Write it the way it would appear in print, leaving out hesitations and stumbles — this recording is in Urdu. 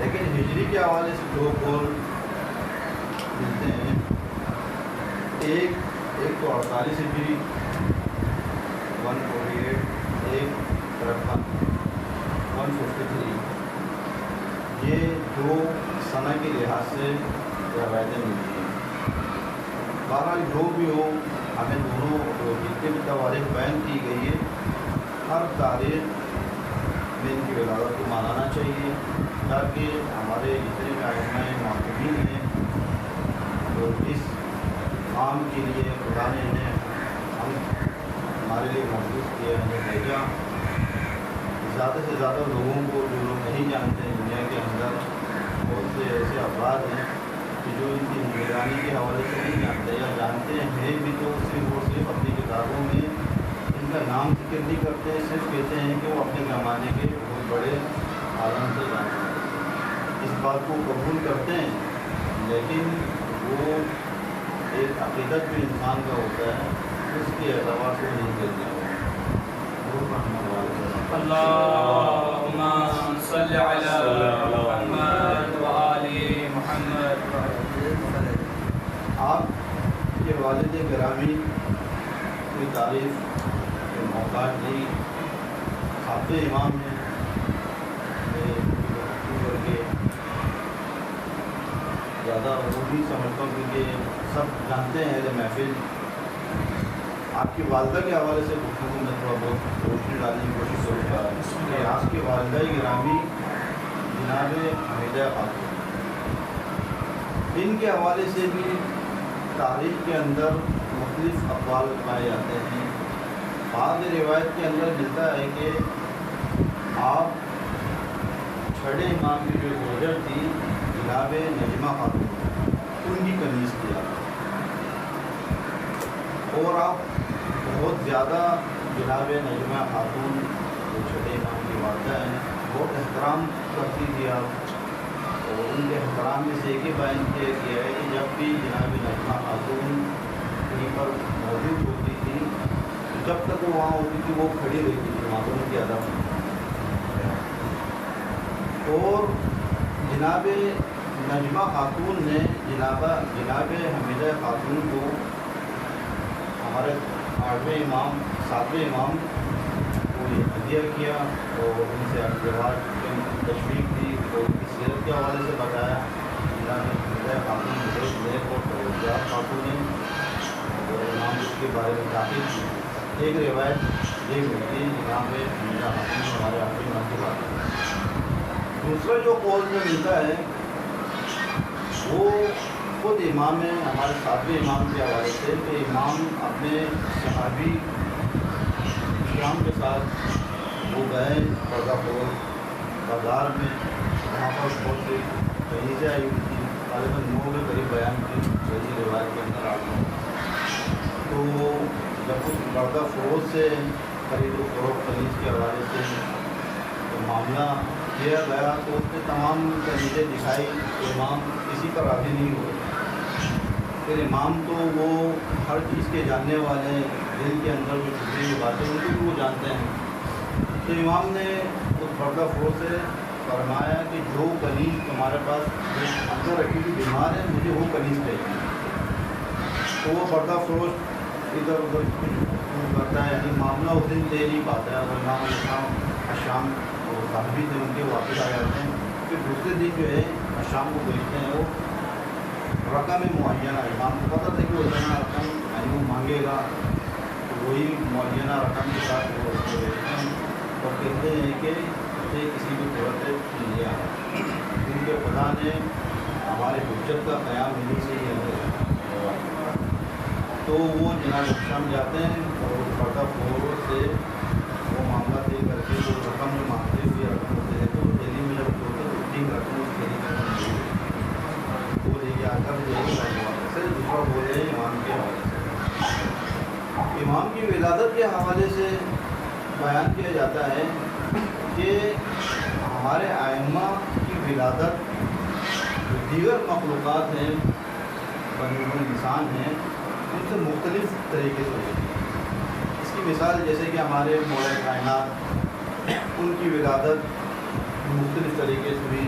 لیکن ہجری کے حوالے سے دو قول ملتے ہیں، ایک تو 48 ہجری 148، ایک 153، یہ دو سنہ کے لحاظ سے روایتیں ملتی ہیں۔ بہرحال جو بھی ہو، ہمیں دونوں جتنے بھی تواریخ بیان کی گئی ہے، ہر تاریخ میں ان کی ولادت کو ماننا چاہیے، تاکہ ہمارے جتنے بھی ائمہ معتبرین ہیں تو اس کام کے لیے خدا نے انہیں ہمارے لیے محفوظ کیا، انہیں بھیجا، زیادہ سے زیادہ لوگوں کو جو لوگ نہیں جانتے ہیں دنیا کے اندر بہت سے ایسے افراد ہیں کہ جو ان کی نگرانی کے حوالے سے نہیں جانتے، یا جانتے ہیں بھی تو صرف اور صرف اپنی کتابوں میں ان کا نام ذکر نہیں کرتے، صرف کہتے ہیں کہ وہ اپنے زمانے کے بہت بڑے عالم سے جانتے ہیں۔ اس بات کو قبول کرتے ہیں، لیکن وہ ایک عقیدت جو انسان کا ہوتا ہے اس کے اعتبار سے نہیں کرتے ہیں۔ اللہم صلی علی محمد وآل محمد۔ آپ کے والد گرامی کی تعریف کے محتاج نہیں، آپ امام ہیں کے زیادہ وہ بھی سمجھتا ہوں کیونکہ سب جانتے ہیں اہل محفل۔ آپ کی والدہ کے حوالے سے گفتگو میں تھوڑا بہت روشنی ڈالنے کی کوشش کروں گا کہ آپ کی والدہ گرامی جناب حمیدہ خاتون، ان کے حوالے سے بھی تاریخ کے اندر مختلف اقوال پائے جاتے ہیں۔ بعض روایت کے اندر ملتا ہے کہ آپ چھٹے امام کی جو زوجہ تھی جناب نجمہ خاتون، ان کی کنیز تھی آپ، اور آپ بہت زیادہ جناب نجمہ خاتون جو چھٹے امام کی والدہ ہیں بہت احترام کرتی تھی آپ، اور ان کے احترام میں سے ایک ہی بیان کیا گیا ہے کہ جب بھی جناب نجمہ خاتون کہیں پر موجود ہوتی تھی جب تک وہ وہاں ہوتی تھی وہ کھڑی رہتی تھی معلوم کے ادب میں، اور جناب نجمہ خاتون نے جناب حمیدہ خاتون کو ہمارے 8ویں امام 7ویں امام کو یہ ہدیہ کیا، اور ان سے ازدواج کی تشویق دی، اور ان کی سیرت کے حوالے سے بتایا۔ جناب حمیدہ خاتون بہت نیک اور پرہیزگار خاتون ہیں، اور امام اس کے بارے میں تاکید کی۔ ایک روایت یہ ملتی ہے جناب حمیدہ خاتون ہمارے آخری امام کی بات ہے۔ دوسرا جو قول میں ملتا ہے وہ خود امام ہے ہمارے 7ویں امام کے حوالے سے، کہ امام اپنے صحابی شام کے ساتھ وہ گئے پردہ پوش بازار میں، وہاں پر بہت سی کنیزیں آئی ہوئی تھی، غالباً 9 کے قریب بیان کی صحیح روایت کے اندر آتا ہے۔ تو جب اس پردہ فروش سے خرید و فروخت کنیز کے حوالے سے تو معاملہ کیا گیا تو اس نے تمام کنیزیں دکھائی، تو امام کسی پر راضی نہیں ہوئے۔ پھر امام تو وہ ہر چیز کے جاننے والے ہیں، دل کے اندر جو چھپی ہوئی باتیں ان کو بھی وہ جانتے ہیں، تو امام نے اس پردہ فروش سے فرمایا کہ جو کنیز تمہارے پاس اندر رکھی ہوئی بیمار ہے مجھے وہ کنیز چاہیے۔ تو وہ پردہ فروش ادھر ادھر کچھ کرتا ہے، یعنی معاملہ اس دن دے نہیں پاتا ہے، اور امام شام اور صاحبی سے ان کے واپس آ جاتے ہیں۔ پھر دوسرے دن جو ہے شام کو بیچتے ہیں، وہ رقم معینہ امام کو پتہ تھا کہ وہ اتنا رقم یعنی وہ مانگے گا، تو وہی معینہ رقم کے ساتھ وہ اس کو بیچتے ہیں، اور کہتے ہیں کہ اسے کسی بھی صورت مل گیا، کیونکہ خدا نے ہمارے حجت کا قیام انہیں سے ہی ہوا۔ تو وہ جناب شام جاتے ہیں اور پردہ فروش سے وہ معاملہ طے کر کے جو رقم جو مانگتے ہیں یہ رقم ہوتے ہیں، تو دہلی میں جب ہوتے ہیں تو 3 رقم اس دہلی میں وہ لے کے آ کر جو ہے دوسرا بولے ہیں امام کے حوالے سے۔ امام کی ولادت کے حوالے سے بیان کیا جاتا ہے کہ ہمارے ائمہ کی ولادت جو دیگر مخلوقات ہیں بنی انسان ہیں ان سے مختلف طریقے سے ہوتی ہے۔ اس کی مثال جیسے کہ ہمارے مولا کائنات ان کی ولادت مختلف طریقے سے ہوئی،